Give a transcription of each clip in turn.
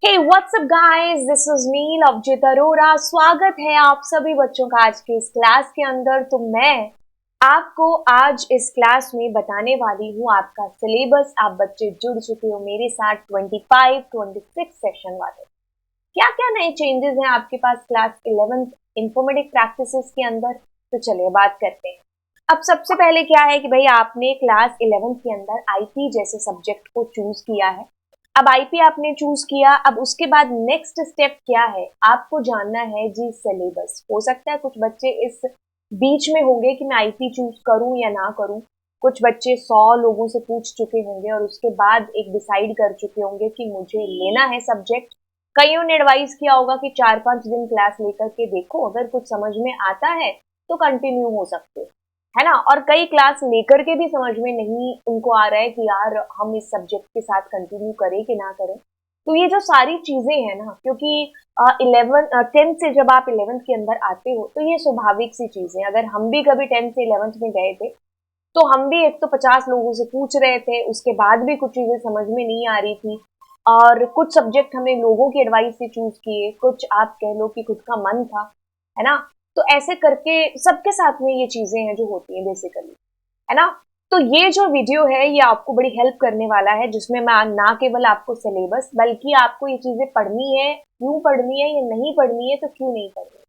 Hey what's up guys, this is me Lovejeet Arora. स्वागत है आप सभी बच्चों का आज के इस क्लास के अंदर। तो मैं आपको आज इस क्लास में बताने वाली हूँ आपका सिलेबस। आप बच्चे जुड़ चुके हो मेरे साथ 25 26 सेशन वाले। क्या क्या नए चेंजेस हैं आपके पास क्लास 11 इंफॉर्मेटिक प्रैक्टिसेस के अंदर, तो चलिए बात करते हैं। अब सबसे पहले क्या है कि भाई आपने क्लास 11 के अंदर आईपी जैसे सब्जेक्ट को चूज किया है। अब आईपी आपने चूज किया, अब उसके बाद नेक्स्ट स्टेप क्या है आपको जानना है जी, सिलेबस। हो सकता है कुछ बच्चे इस बीच में होंगे कि मैं आईपी चूज करूं या ना करूं। कुछ बच्चे 100 लोगों से पूछ चुके होंगे और उसके बाद एक डिसाइड कर चुके होंगे कि मुझे लेना है सब्जेक्ट। कईयों ने एडवाइस किया होगा कि 4-5 दिन क्लास लेकर के देखो, अगर कुछ समझ में आता है तो कंटिन्यू हो सकते है ना। और कई क्लास लेकर के भी समझ में नहीं उनको आ रहा है कि यार हम इस सब्जेक्ट के साथ कंटिन्यू करें कि ना करें। तो ये जो सारी चीजें हैं ना, क्योंकि 10 से जब आप 11th के अंदर आते हो तो ये स्वाभाविक सी चीजें। अगर हम भी कभी 10th से 11th में गए थे तो हम भी एक तो 50 लोगों से पूछ रहे थे, उसके बाद भी कुछ चीजें समझ में नहीं आ रही थी। और कुछ सब्जेक्ट हमने लोगों की एडवाइस से चूज किए, कुछ आप कह लो कि खुद का मन था, है ना। तो ऐसे करके सबके साथ में ये चीजें हैं जो होती हैं बेसिकली, है ना। तो ये जो वीडियो है ये आपको बड़ी हेल्प करने वाला है, जिसमें मैं ना केवल आपको सिलेबस बल्कि आपको ये चीजें पढ़नी है, क्यों पढ़नी है, या नहीं पढ़नी है तो क्यों नहीं पढ़नी है,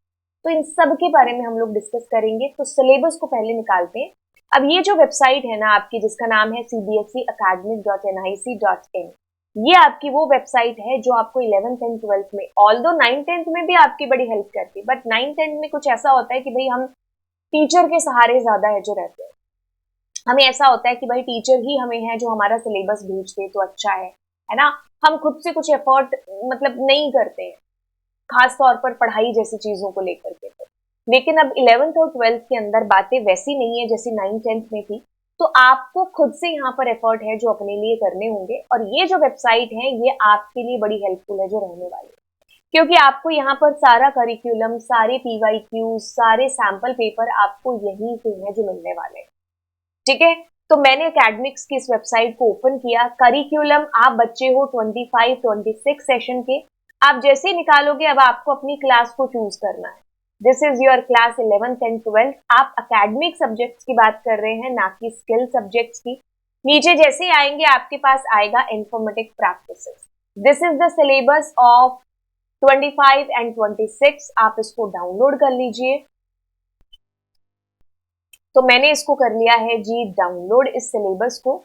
तो इन सब के बारे में हम लोग डिस्कस करेंगे। तो सिलेबस को पहले निकालते हैं। अब ये जो वेबसाइट है ना आपकी, जिसका नाम है cbseacademic.nic.in, ये आपकी वो वेबसाइट है जो आपको 11th एंड 12th में, ऑल्दो 9th 10th में भी आपकी बड़ी हेल्प करती है, बट 9th 10th में कुछ ऐसा होता है कि भाई हम टीचर के सहारे ज्यादा है जो रहते हैं। हमें ऐसा होता है कि भाई टीचर ही हमें है जो हमारा सिलेबस भेज दे तो अच्छा है ना। हम खुद से कुछ एफर्ट मतलब नहीं करते हैं, खास तौर पर पढ़ाई जैसी चीजों को लेकर के। तो लेकिन अब 11th और 12th के अंदर बातें वैसी नहीं है जैसी 9th 10th में थी। तो आपको खुद से यहाँ पर एफर्ट है जो अपने लिए करने होंगे, और ये जो वेबसाइट है ये आपके लिए बड़ी हेल्पफुल है जो रहने वाली है, क्योंकि आपको यहाँ पर सारा करिकुलम, सारे पीवाईक्यू, सारे सैंपल पेपर आपको यहीं से है जो मिलने वाले हैं। ठीक है, तो मैंने एकेडमिक्स की इस वेबसाइट को ओपन किया। करिकुलम आप बच्चे हो 25 26 सेशन के, आप जैसे ही निकालोगे अब आपको अपनी क्लास को चूज करना है। This is your class 11th and 12th। आप एकेडमिक सब्जेक्ट्स की बात कर रहे हैं, ना कि स्किल सब्जेक्ट्स की। नीचे जैसे ही आएंगे आपके पास आएगा informatic practices. This is the syllabus of 25 and 26। आप इसको डाउनलोड कर लीजिए। तो मैंने इसको कर लिया है जी डाउनलोड, इस सिलेबस को।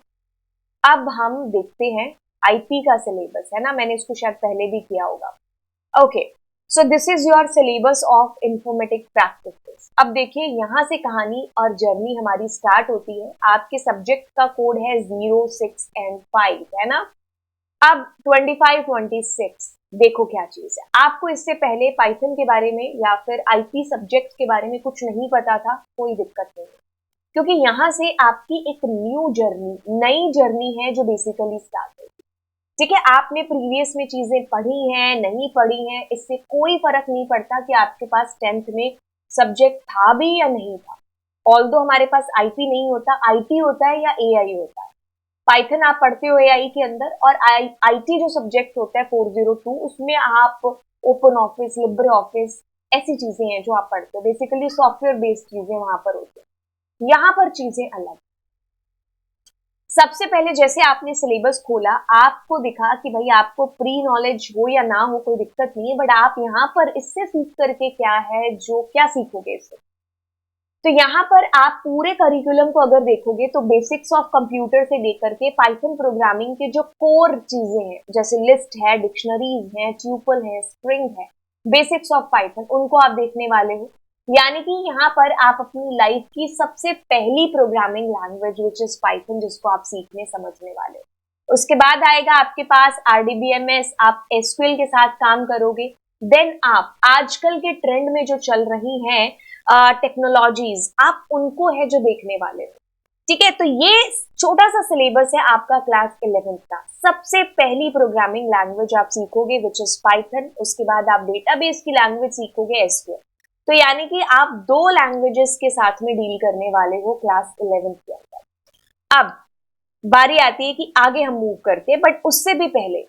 अब हम देखते हैं आईपी का सिलेबस, है ना, मैंने इसको शायद पहले भी किया होगा। Okay, so this is your syllabus of informatic practices. अब देखिए यहाँ से कहानी और जर्नी हमारी स्टार्ट होती है। आपके सब्जेक्ट का कोड है 0 6 एंड 5, है ना। अब 25 26 देखो क्या चीज है। आपको इससे पहले पाइथन के बारे में या फिर आईपी सब्जेक्ट के बारे में कुछ नहीं पता था, कोई दिक्कत नहीं, क्योंकि यहाँ से आपकी एक न्यू जर्नी, नई जर्नी है जो बेसिकली स्टार्ट होगी। ठीक है, आपने प्रीवियस में चीजें पढ़ी हैं नहीं पढ़ी हैं, इससे कोई फर्क नहीं पड़ता कि आपके पास 10th में सब्जेक्ट था भी या नहीं था। ऑल्दो हमारे पास आईपी नहीं होता, आईटी होता है या एआई होता है। पाइथन आप पढ़ते हो एआई के अंदर, और आईटी जो सब्जेक्ट होता है 402, उसमें आप ओपन ऑफिस, लिब्रे ऑफिस, ऐसी चीजें हैं जो आप पढ़ते हो। बेसिकली सॉफ्टवेयर बेस्ड चीजें वहां पर होती है, यहाँ पर चीजें अलग। सबसे पहले जैसे आपने सिलेबस खोला, आपको दिखा कि भाई आपको प्री नॉलेज हो या ना हो कोई दिक्कत नहीं है, बट आप यहाँ पर इससे सीख करके क्या है, जो क्या सीखोगे इससे। तो यहाँ पर आप पूरे करिकुलम को अगर देखोगे तो बेसिक्स ऑफ कंप्यूटर से लेकर के पाइथन प्रोग्रामिंग के जो कोर चीजें हैं, जैसे लिस्ट है, डिक्शनरीज है, ट्यूपल है, स्ट्रिंग है, बेसिक्स ऑफ पाइथन, उनको आप देखने वाले हो। यानी कि यहाँ पर आप अपनी लाइफ की सबसे पहली programming language which is Python, जिसको आप सीखने समझने वाले हो। उसके बाद आएगा आपके पास आरडीबीएमएस, आप एसक्यूएल के साथ काम करोगे। देन आप आजकल के ट्रेंड में जो चल रही हैं टेक्नोलॉजीज, आप उनको है जो देखने वाले हो। ठीक है, तो ये छोटा सा सिलेबस है आपका क्लास 11th का। सबसे पहली प्रोग्रामिंग लैंग्वेज आप सीखोगे विच इज पाइथन, उसके बाद आप डेटाबेस की लैंग्वेज सीखोगे एसक्यूएल। तो यानी कि आप दो लैंग्वेजेस के साथ में डील करने वाले हो क्लास 11th के अंदर। अब बारी आती है कि आगे हम मूव करते हैं, बट उससे भी पहले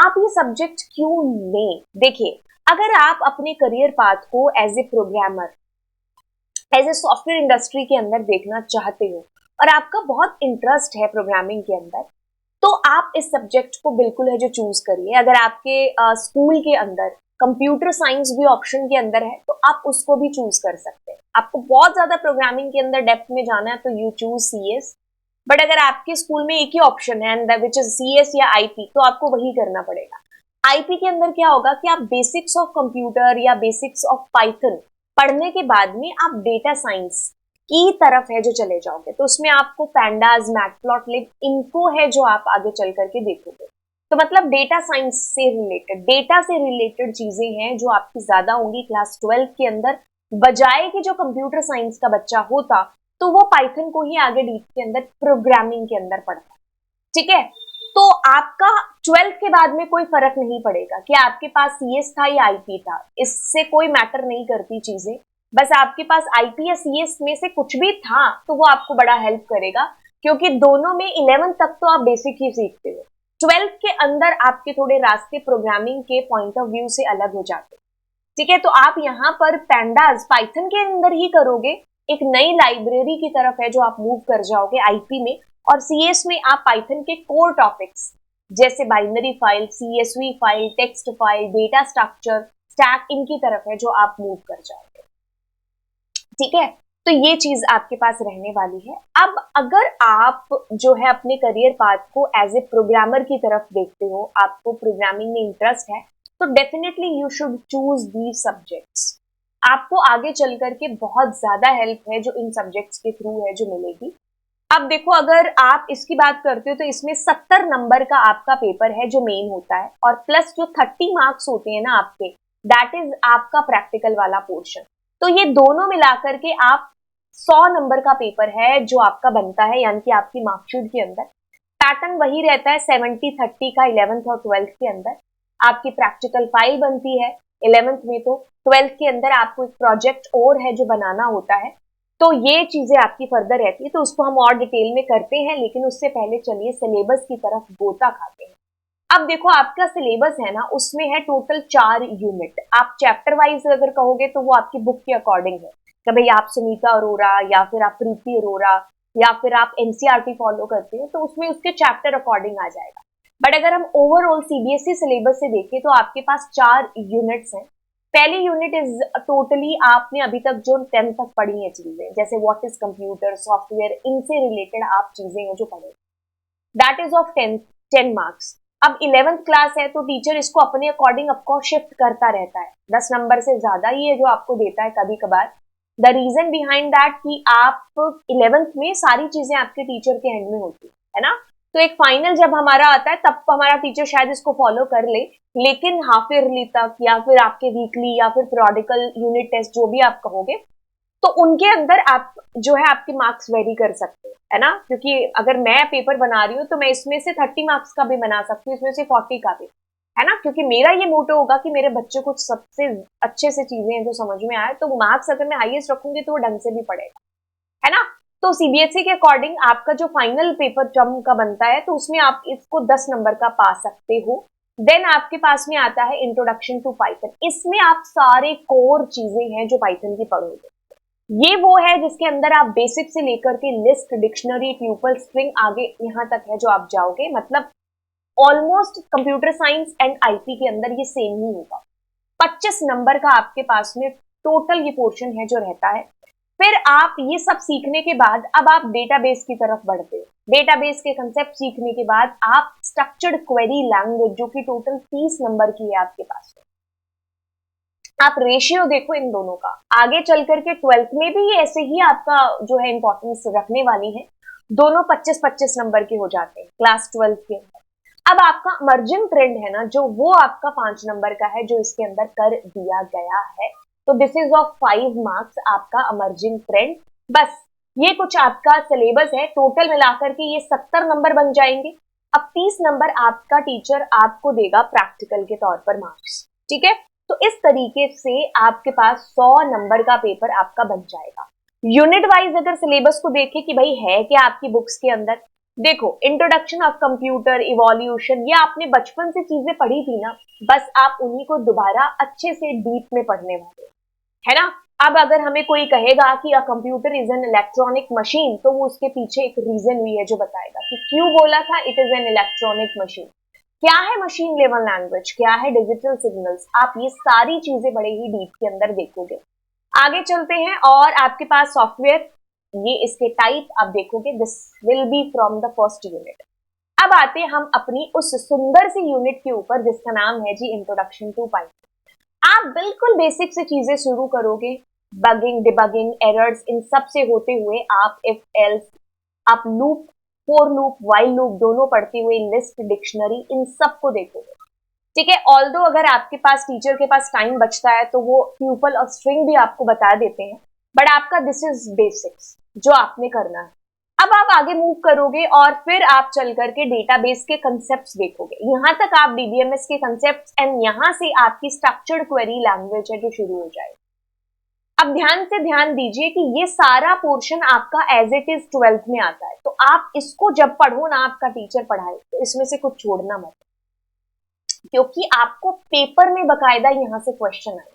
आप ये सब्जेक्ट क्यों लें? देखिए, अगर आप अपने करियर पाथ को as a programmer, as a software industry के अंदर देखना चाहते हो और आपका बहुत इंटरेस्ट है प्रोग्रामिंग के अंदर, तो आप इस सब्जेक्ट को बिल्कुल है जो चूज करिए। अगर आपके स्कूल के अंदर कंप्यूटर साइंस भी ऑप्शन के अंदर है तो आप उसको भी चूज कर सकते हैं। आपको बहुत ज्यादा प्रोग्रामिंग के अंदर डेप्थ में जाना है तो यू चूज सीएस। बट अगर आपके स्कूल में एक ही ऑप्शन है एंड विच इज सीएस या आईपी, तो आपको वही करना पड़ेगा। आईपी के अंदर क्या होगा कि आप बेसिक्स ऑफ कंप्यूटर या बेसिक्स ऑफ पाइथन पढ़ने के बाद में आप डेटा साइंस की तरफ है जो चले जाओगे, तो उसमें आपको पैंडाज, मैटप्लॉटलिब, इनको है जो आप आगे चल करके देखोगे। तो मतलब डेटा साइंस से रिलेटेड, डेटा से रिलेटेड चीजें हैं जो आपकी ज्यादा होंगी क्लास 12 के अंदर, बजाय कि जो कंप्यूटर साइंस का बच्चा होता तो वो पाइथन को ही आगे डीप के अंदर प्रोग्रामिंग के अंदर पढ़ता। ठीक है, तो आपका 12th के बाद में कोई फर्क नहीं पड़ेगा कि आपके पास सीएस था या आईपी था, इससे कोई मैटर नहीं करती चीजें। बस आपके पास आईपी या सीएस में से कुछ भी था तो वो आपको बड़ा हेल्प करेगा, क्योंकि दोनों में 11th तक तो आप बेसिक ही सीखते हो। 12th के अंदर आपके थोड़े रास्ते प्रोग्रामिंग के पॉइंट ऑफ व्यू से अलग हो जाते हैं। ठीक है, तो आप यहाँ पर पैंडाज पाइथन के अंदर ही करोगे, एक नई लाइब्रेरी की तरफ है जो आप मूव कर जाओगे आईपी में, और सीएस में आप पाइथन के कोर टॉपिक्स जैसे binary file, CSV file, text file, data structure, stack, इनकी तरफ है जो आप मूव कर जाओगे। ठीक है, तो ये चीज आपके पास रहने वाली है। अब अगर आप जो है अपने करियर पाथ को एज ए प्रोग्रामर की तरफ देखते हो, आपको प्रोग्रामिंग में इंटरेस्ट है, तो definitely you should choose these subjects. आपको आगे चल करके बहुत ज्यादा हेल्प है जो इन सब्जेक्ट्स के थ्रू है जो मिलेगी। अब देखो, अगर आप इसकी बात करते हो तो इसमें 70 नंबर का आपका पेपर है जो मेन होता है, और प्लस जो 30 मार्क्स होते हैं ना आपके, दैट इज आपका प्रैक्टिकल वाला पोर्शन। तो ये दोनों मिलाकर के आप 100 नंबर का पेपर है जो आपका बनता है, यानी कि आपकी मार्कशीट के अंदर पैटर्न वही रहता है 70-30 का 11th और 12th के अंदर। आपकी प्रैक्टिकल फाइल बनती है 11th में, तो 12th के अंदर आपको एक प्रोजेक्ट और है जो बनाना होता है। तो ये चीजें आपकी फर्दर रहती है, तो उसको हम और डिटेल में करते हैं, लेकिन उससे पहले चलिए सिलेबस की तरफ गोता खाते हैं। अब देखो, आपका सिलेबस है ना, उसमें है टोटल 4 यूनिट। आप चैप्टर वाइज अगर कहोगे तो वो आपकी बुक के अकॉर्डिंग है कि भाई आप सुनीता अरोरा या फिर आप प्रीति अरोरा या फिर आप एनसीईआरटी फॉलो करते हो, तो उसमें उसके चैप्टर अकॉर्डिंग आ जाएगा। बट अगर हम ओवरऑल सीबीएसई सिलेबस से देखें तो आपके पास 4 यूनिट्स हैं। पहली यूनिट इज टोटली आपने अभी तक जो 10th तक पढ़ी है चीजें, जैसे व्हाट इज कंप्यूटर, सॉफ्टवेयर, इनसे रिलेटेड आप चीजें हैं जो पढ़े, दैट इज ऑफ 10 मार्क्स। अब 11th क्लास है तो टीचर इसको अपने अकॉर्डिंग ऑफकोर्स शिफ्ट करता रहता है, 10 नंबर से ज्यादा ही है जो आपको देता है कभी कभार। द रीजन बिहाइंड दैट कि आप 11th में सारी चीजें आपके टीचर के हैंड में होती है ना, तो एक फाइनल जब हमारा आता है तब हमारा टीचर शायद इसको फॉलो कर ले, लेकिन हाफ ईयरली तक या फिर आपके वीकली या फिर पीरियोडिकल यूनिट टेस्ट जो भी आप कहोगे, तो उनके अंदर आप जो है आपके मार्क्स वेरी कर सकते हैं, है ना। क्योंकि अगर मैं पेपर बना रही हूँ तो मैं इसमें से 30 मार्क्स का भी बना सकती हूँ, इसमें से 40 का भी, है ना। क्योंकि मेरा ये मोटो होगा कि मेरे बच्चे को सबसे अच्छे से चीजें हैं जो समझ में आए, तो मार्क्स अगर मैं हाईएस्ट रखूंगी तो वो ढंग से भी पड़ेगा, है ना। तो सीबीएसई के अकॉर्डिंग आपका जो फाइनल पेपर टर्म का बनता है तो उसमें आप इसको 10 नंबर का पा सकते हो। देन आपके पास में आता है इंट्रोडक्शन टू पाइथन। इसमें आप सारे कोर चीजें हैं जो पाइथन की पढ़ोगे। ये वो है जिसके अंदर आप बेसिक से लेकर के लिस्ट, डिक्शनरी, ट्यूपल, स्ट्रिंग, आगे यहाँ तक है जो आप जाओगे। मतलब almost computer science and IT के अंदर ये सेम ही होगा। 25 नंबर का आपके पास में टोटल ये पोर्शन है जो रहता है। फिर आप ये सब सीखने के बाद अब आप डेटाबेस की तरफ बढ़ते हो। डेटाबेस के कंसेप्ट सीखने के बाद आप स्ट्रक्चर्ड क्वेरी लैंग्वेज, जो कि टोटल 30 नंबर की है आपके पास में। आप रेशियो देखो इन दोनों का, आगे चल करके 12th में भी ऐसे ही आपका जो है इंपॉर्टेंस रखने वाली है। दोनों 25-25 नंबर के हो जाते हैं क्लास 12 के अंदर। अब आपका इमर्जिंग ट्रेंड है ना जो, वो आपका 5 नंबर का है जो इसके अंदर कर दिया गया है। तो दिस इज ऑफ 5 मार्क्स आपका इमर्जिंग ट्रेंड। बस ये कुछ आपका सिलेबस है, टोटल मिलाकर के ये 70 नंबर बन जाएंगे। अब 30 नंबर आपका टीचर आपको देगा प्रैक्टिकल के तौर पर मार्क्स, ठीक है। तो इस तरीके से आपके पास 100 नंबर का पेपर आपका बन जाएगा। यूनिट वाइज अगर सिलेबस को देखें कि भाई है क्या आपकी बुक्स के अंदर, देखो, इंट्रोडक्शन ऑफ कंप्यूटर, इवोल्यूशन, ये आपने बचपन से चीजें पढ़ी थी ना, बस आप उन्हीं को दोबारा अच्छे से डीप में पढ़ने वाले, है ना। अब अगर हमें कोई कहेगा कि a computer is an electronic machine, तो वो उसके पीछे एक रीजन भी है जो बताएगा कि क्यों बोला था it is an electronic machine, क्या है मशीन लेवल लैंग्वेज, क्या है डिजिटल सिग्नल्स, आप ये सारी चीजें बड़े ही डीप के अंदर देखोगे। आगे चलते हैं और आपके पास सॉफ्टवेयर, ये इसके टाइप आप देखोगे, this will be from the first unit. अब आते हैं हम अपनी उस सुंदर सी यूनिट के ऊपर जिसका नाम है जी इंट्रोडक्शन टू पाइथन। आप बिल्कुल बेसिक से चीजें शुरू करोगे, बगिंग, डिबगिंग, एरर्स, इन सब से होते हुए आप इफ एल्स, आप loop, for loop, while loop दोनों पढ़ते हुए लिस्ट, डिक्शनरी, इन सब को देखोगे। ठीक है, ऑल्दो अगर आपके पास टीचर के पास टाइम बचता है तो वो ट्यूपल और स्ट्रिंग भी आपको बता देते हैं, बट आपका दिस इज बेसिक्स जो आपने करना है। अब आप आगे मूव करोगे और फिर आप चल करके डेटाबेस के कंसेप्ट्स देखोगे, यहां तक आप डीबीएमएस के कंसेप्ट्स, एंड यहां से आपकी स्ट्रक्चर्ड क्वेरी लैंग्वेज है जो शुरू हो जाएगी। अब ध्यान से ध्यान दीजिए कि ये सारा पोर्शन आपका एज इट इज 12th में आता है, तो आप इसको जब पढ़ो ना, आपका टीचर पढ़ाए, तो इसमें से कुछ छोड़ना मत, क्योंकि आपको पेपर में बकायदा यहां से क्वेश्चन आए।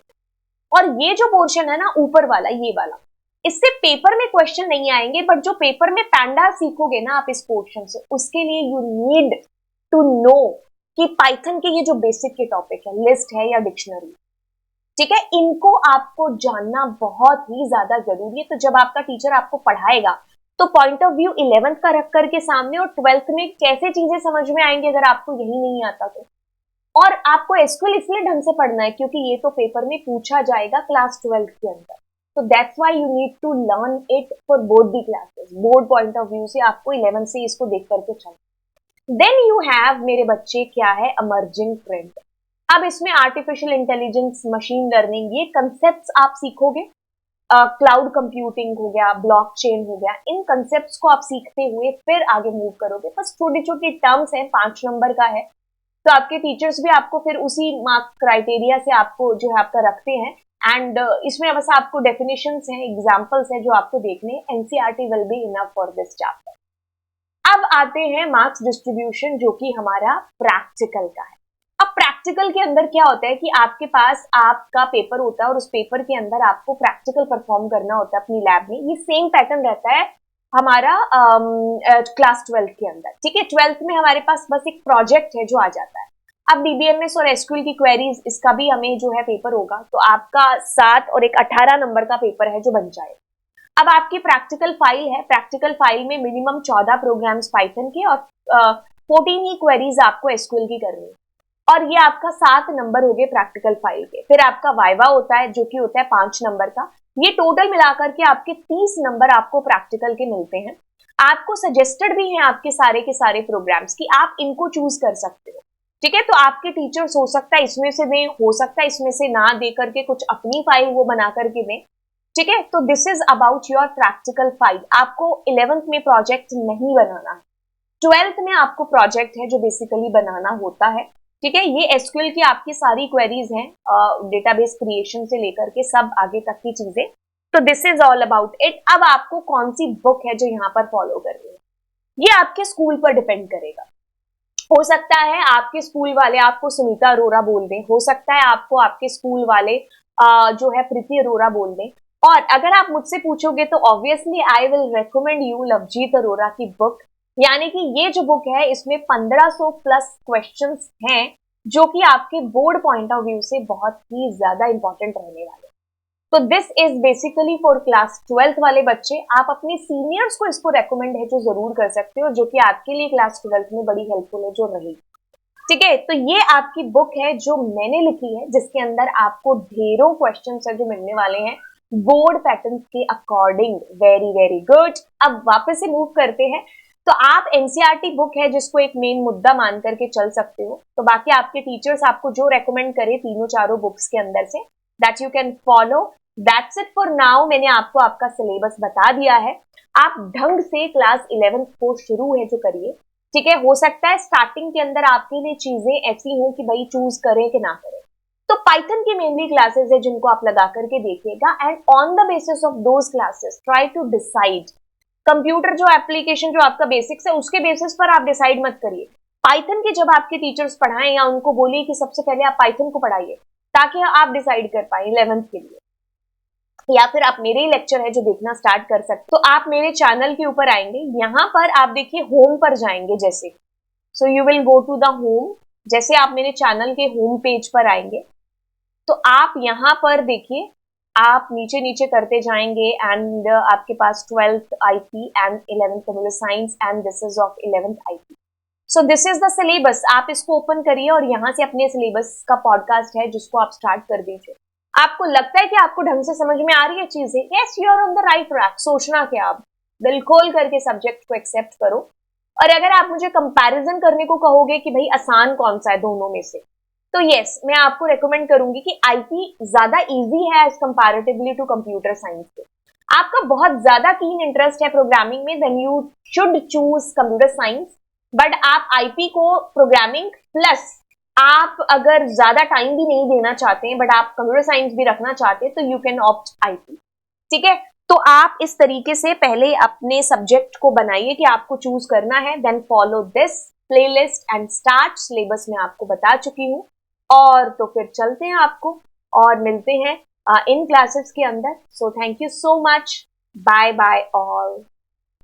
और ये जो पोर्शन है ना ऊपर वाला, ये वाला, इससे पेपर में क्वेश्चन नहीं आएंगे, बट जो पेपर में पैंडा सीखोगे ना आप इस पोर्शन से, उसके लिए यू नीड टू नो कि पाइथन के ये जो बेसिक के टॉपिक है, लिस्ट है या डिक्शनरी, ठीक है, इनको आपको जानना बहुत ही ज्यादा जरूरी है। तो जब आपका टीचर आपको पढ़ाएगा तो पॉइंट ऑफ व्यू 11th का रख करके सामने, और 12th में कैसे चीजें समझ में आएंगी अगर आपको यही नहीं आता तो। और आपको एसक्यूएल इसलिए ढंग से पढ़ना है क्योंकि ये तो पेपर में पूछा जाएगा क्लास 12th के अंदर, तो that's why you need to learn it for both the classes. Board point of view से आपको 11th से इसको देख करके चलना। देन यू हैव मेरे बच्चे क्या है, अमर्जिंग ट्रेंड। अब इसमें आर्टिफिशियल इंटेलिजेंस, मशीन लर्निंग, ये कंसेप्ट आप सीखोगे। क्लाउड कंप्यूटिंग हो गया, ब्लॉकचेन हो गया, इन कंसेप्ट्स को आप सीखते हुए फिर आगे मूव करोगे। बस छोटी छोटी टर्म्स हैं, 5 नंबर का है, तो आपके टीचर्स भी आपको फिर उसी मार्क क्राइटेरिया से आपको जो है आपका रखते हैं। एंड इसमें बस आपको डेफिनेशंस हैं, एग्जांपल्स हैं जो आपको देखने, NCERT will be enough for this chapter. अब आते हैं मार्क्स डिस्ट्रीब्यूशन, जो कि हमारा प्रैक्टिकल का है। अब प्रैक्टिकल के अंदर क्या होता है कि आपके पास आपका पेपर होता है और उस पेपर के अंदर आपको प्रैक्टिकल परफॉर्म करना होता है अपनी लैब में। ये सेम पैटर्न रहता है हमारा क्लास 12th के अंदर, ठीक है। 12th में हमारे पास बस एक प्रोजेक्ट है जो आ जाता है। अब डीबीएमएस और एसक्यूएल की क्वेरीज, इसका भी हमें जो है पेपर होगा, तो आपका 7 और एक 18 नंबर का पेपर है जो बन जाए। अब आपकी प्रैक्टिकल फाइल है, प्रैक्टिकल फाइल में मिनिमम 14 प्रोग्राम्स पाइथन के और 14 ही क्वेरीज आपको एसक्यूएल की करनी, और ये आपका 7 नंबर हो गए प्रैक्टिकल फाइल के। फिर आपका वाइवा होता है जो कि होता है 5 नंबर का। ये टोटल मिलाकर के आपके 30 नंबर आपको प्रैक्टिकल के मिलते हैं। आपको सजेस्टेड भी हैं आपके सारे के सारे प्रोग्राम्स कि आप इनको चूज कर सकते हो, ठीक है। तो आपके टीचर्स हो सकता है इसमें से दें, हो सकता है इसमें से ना दे करके कुछ अपनी फाइल वो बना करके दें, ठीक है। तो this is about your practical file. आपको 11th में प्रोजेक्ट नहीं बनाना है, 12th में आपको प्रोजेक्ट है जो बेसिकली बनाना होता है, ठीक है। ये एसक्यूएल की आपकी सारी क्वेरीज हैं, डेटाबेस क्रिएशन से लेकर के सब आगे तक की चीजें। तो this is all about it. अब आपको कौन सी बुक है जो यहाँ पर फॉलो करनी है, ये आपके स्कूल पर डिपेंड करेगा। हो सकता है आपके स्कूल वाले आपको सुनीता अरोरा बोल दें, हो सकता है आपको आपके स्कूल वाले जो है प्रीति अरोरा बोल दें, और अगर आप मुझसे पूछोगे तो obviously I will recommend you Lovejeet Arora की बुक। यानी कि ये जो बुक है इसमें 1500 प्लस क्वेश्चंस हैं जो कि आपके बोर्ड पॉइंट ऑफ व्यू से बहुत ही ज्यादा इंपॉर्टेंट रहने वाले। तो this is basically for class 12th वाले बच्चे। आप अपने सीनियर्स को इसको रेकमेंड है जो जरूर कर सकते हो, जो कि आपके लिए क्लास 12th में बड़ी हेल्पफुल है जो रहेगी, ठीक है। तो ये आपकी बुक है जो मैंने लिखी है, जिसके अंदर आपको ढेरों क्वेश्चन है जो मिलने वाले हैं बोर्ड पैटर्न के अकॉर्डिंग। Very very good. अब वापस से मूव करते हैं। तो आप एनसीईआरटी बुक है जिसको एक मेन मुद्दा मान करके चल सकते हो, तो बाकी आपके टीचर्स आपको जो रेकमेंड करे तीनों चारों बुक्स के अंदर से, that you can follow. That's it for now. मैंने आपको आपका सिलेबस बता दिया है। आप ढंग से क्लास 11th को शुरू है जो करिए, ठीक है। हो सकता है स्टार्टिंग के अंदर आपके लिए चीजें ऐसी हो कि भाई चूज करें कि ना करें, तो पाइथन की मेनली क्लासेस है जिनको आप लगा करके देखिएगा, and on the basis of those classes try to decide computer जो एप्लीकेशन जो आपका बेसिक्स है उसके बेसिस पर आप डिसाइड मत करिए। पाइथन के जब आपके टीचर्स पढ़ाएं या उनको बोलिए कि सबसे पहले आप पाइथन को पढ़ाइए ताकि आप डिसाइड कर पाए 11th के लिए। या फिर आप मेरे ही लेक्चर है जो देखना स्टार्ट कर सकते, तो आप मेरे चैनल के ऊपर आएंगे, यहाँ पर आप देखिए होम पर जाएंगे जैसे, so you will go to the home. जैसे आप मेरे चैनल के होम पेज पर आएंगे तो आप यहाँ पर देखिए, आप नीचे नीचे करते जाएंगे एंड आपके पास 12th IP and 11th computer science and this is of 11th IP. So this is the syllabus, आप इसको ओपन करिए और यहाँ से अपने सिलेबस का पॉडकास्ट है जिसको आप स्टार्ट कर दीजिए। आपको लगता है कि आपको ढंग से समझ में आ रही है चीजें, yes you are on the right track. सोचना क्या, आप दिल खोल करके सब्जेक्ट को एक्सेप्ट करो। और अगर आप मुझे कंपैरिजन करने को कहोगे कि भाई आसान कौन सा है दोनों में से, तो यस मैं आपको रेकमेंड करूंगी कि आईटी ज्यादा इजी है as comparatively to computer science के। आपका बहुत ज्यादा कीन इंटरेस्ट है प्रोग्रामिंग में, then you should choose computer science. But आप आईपी को प्रोग्रामिंग प्लस आप अगर ज्यादा टाइम भी नहीं देना चाहते हैं बट आप कंप्यूटर साइंस भी रखना चाहते हैं तो यू कैन ऑप्ट आईटी। ठीक है, तो आप इस तरीके से पहले अपने सब्जेक्ट को बनाइए कि आपको चूज करना है, then follow this playlist and start. Syllabus में आपको बता चुकी हूँ और तो फिर चलते हैं आपको और मिलते हैं इन क्लासेस के अंदर। So thank you so much, bye bye all.